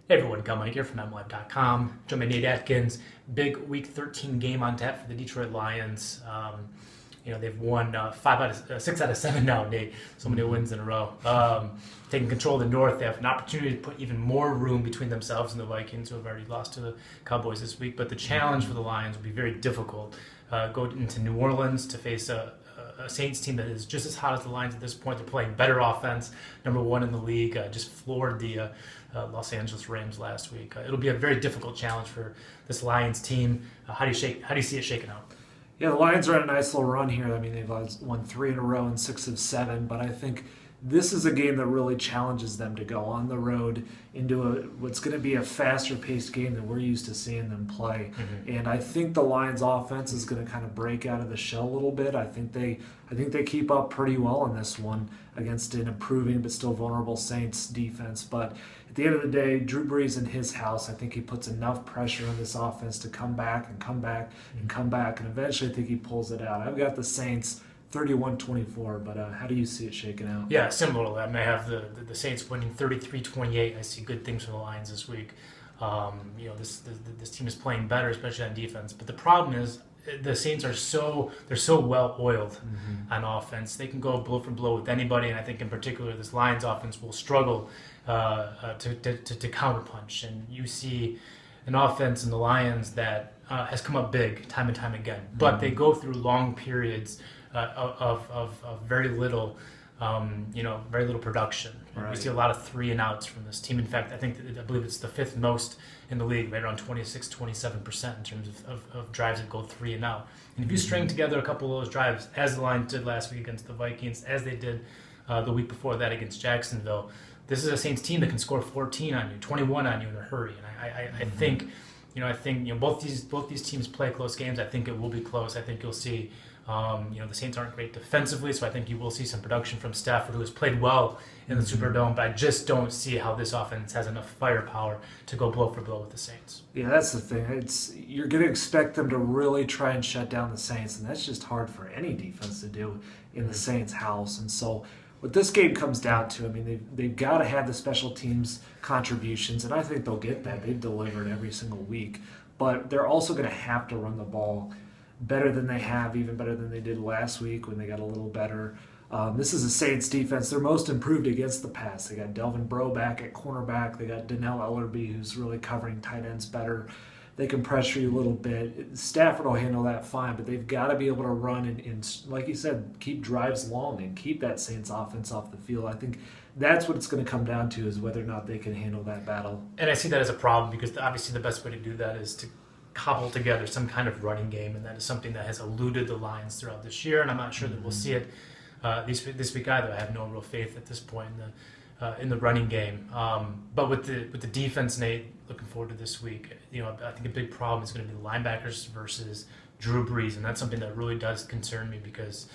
Hey everyone, Mike here from MLive.com. Joined by Nate Atkins. Big Week 13 game on tap for the Detroit Lions. They've won 6 out of 7 now, Nate. So many wins in a row. Taking control of the North, they have an opportunity to put even more room between themselves and the Vikings, who have already lost to the Cowboys this week. But the challenge for the Lions will be very difficult. Go into New Orleans to face a Saints team that is just as hot as the Lions at this point. They're playing better offense, number one in the league. Just floored the Los Angeles Rams last week. It'll be a very difficult challenge for this Lions team. How do you see it shaking out? Yeah, the Lions are on a nice little run here. I mean, they've won 3 in a row and 6 of 7, but I think this is a game that really challenges them to go on the road into what's going to be a faster-paced game than we're used to seeing them play. Mm-hmm. And I think the Lions' offense is going to kind of break out of the shell a little bit. I think they keep up pretty well in this one against an improving but still vulnerable Saints defense. But at the end of the day, Drew Brees in his house, I think he puts enough pressure on this offense to come back and come back and come back, and eventually I think he pulls it out. I've got the Saints 31-24, but how do you see it shaking out? Yeah, similar to that. I have the Saints winning 33-28. I see good things for the Lions this week. This team is playing better, especially on defense. But the problem is the Saints are so well oiled on offense. They can go blow for blow with anybody, and I think in particular this Lions offense will struggle to counterpunch. And you see an offense in the Lions that has come up big time and time again, but they go through long periods of very little production. Right. We see a lot of 3 and outs from this team. In fact, I believe it's the 5th most in the league, right around 26-27% in terms of drives that go 3 and out. And if you string together a couple of those drives, as the Lions did last week against the Vikings, as they did the week before that against Jacksonville, this is a Saints team that can score 14 on you, 21 on you in a hurry. And I think both these teams play close games. I think it will be close. I think you'll see. The Saints aren't great defensively, so I think you will see some production from Stafford, who has played well in the Superdome, but I just don't see how this offense has enough firepower to go blow for blow with the Saints. Yeah, that's the thing. You're going to expect them to really try and shut down the Saints, and that's just hard for any defense to do in the Saints' house. And so what this game comes down to, I mean, they've got to have the special teams contributions, and I think they'll get that. They've delivered every single week, but they're also going to have to run the ball better than they have, even better than they did last week when they got a little better. This is a Saints defense. They're most improved against the pass. They got Delvin Breaux back at cornerback. They got Donnell Ellerbe, who's really covering tight ends better. They can pressure you a little bit. Stafford will handle that fine, but they've got to be able to run and, like you said, keep drives long and keep that Saints offense off the field. I think that's what it's going to come down to, is whether or not they can handle that battle. And I see that as a problem, because obviously the best way to do that is to cobble together some kind of running game, and that is something that has eluded the Lions throughout this year, and I'm not sure that we'll see it this week either. I have no real faith at this point in the running game. But with the defense, Nate, looking forward to this week. I think a big problem is going to be the linebackers versus Drew Brees, and that's something that really does concern me, because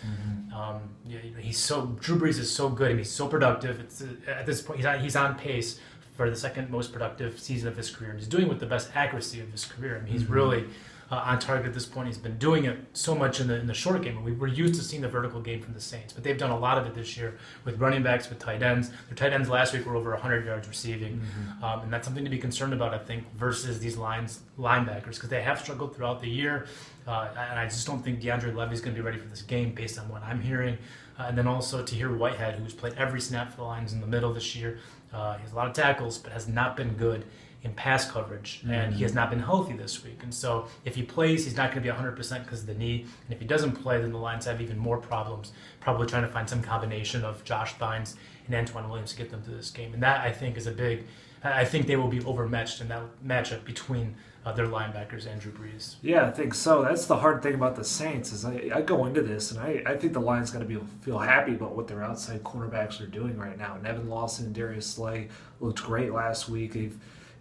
Drew Brees is so good and he's so productive. At this point he's on pace for the second most productive season of his career. And he's doing it with the best accuracy of his career. I mean, he's really on target at this point. He's been doing it so much in the short game. We're used to seeing the vertical game from the Saints, but they've done a lot of it this year with running backs, with tight ends. Their tight ends last week were over 100 yards receiving, and that's something to be concerned about, I think, versus these linebackers, because they have struggled throughout the year, and I just don't think DeAndre Levy's going to be ready for this game based on what I'm hearing. And then also Tahir Whitehead, who's played every snap for the Lions in the middle this year. He has a lot of tackles, but has not been good in pass coverage, and he has not been healthy this week. And so if he plays, he's not going to be 100% because of the knee. And if he doesn't play, then the Lions have even more problems, probably trying to find some combination of Josh Bynes and Antoine Williams to get them to this game. And that, I think, is I think they will be overmatched in that matchup between their linebackers and Drew Brees. Yeah, I think so. That's the hard thing about the Saints, is I go into this, and I think the Lions got to feel happy about what their outside cornerbacks are doing right now. Nevin Lawson and Darius Slay looked great last week.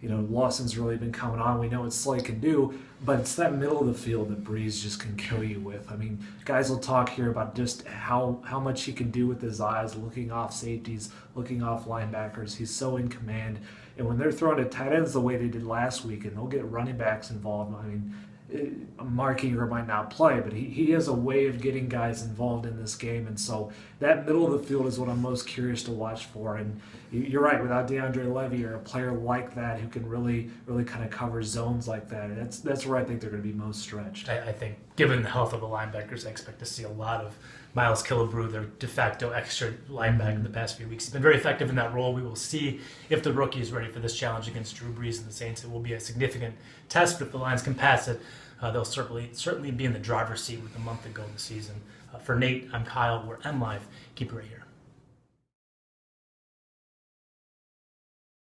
Lawson's really been coming on. We know what Slay can do, but it's that middle of the field that Brees just can kill you with. I mean, guys will talk here about just how much he can do with his eyes, looking off safeties, looking off linebackers. He's so in command. And when they're throwing to tight ends the way they did last week, and they'll get running backs involved, I mean, Mark Ingram might not play, but he has a way of getting guys involved in this game, and so that middle of the field is what I'm most curious to watch for. And you're right, without DeAndre Levy or a player like that who can really kind of cover zones like that, that's where I think they're going to be most stretched. I think, given the health of the linebackers, I expect to see a lot of Miles Killebrew, their de facto extra linebacker in the past few weeks. He's been very effective in that role. We will see if the rookie is ready for this challenge against Drew Brees and the Saints. It will be a significant test, but if the Lions can pass it, they'll certainly be in the driver's seat with a month to go in the season. For Nate, I'm Kyle. We're MLive. Keep it right here.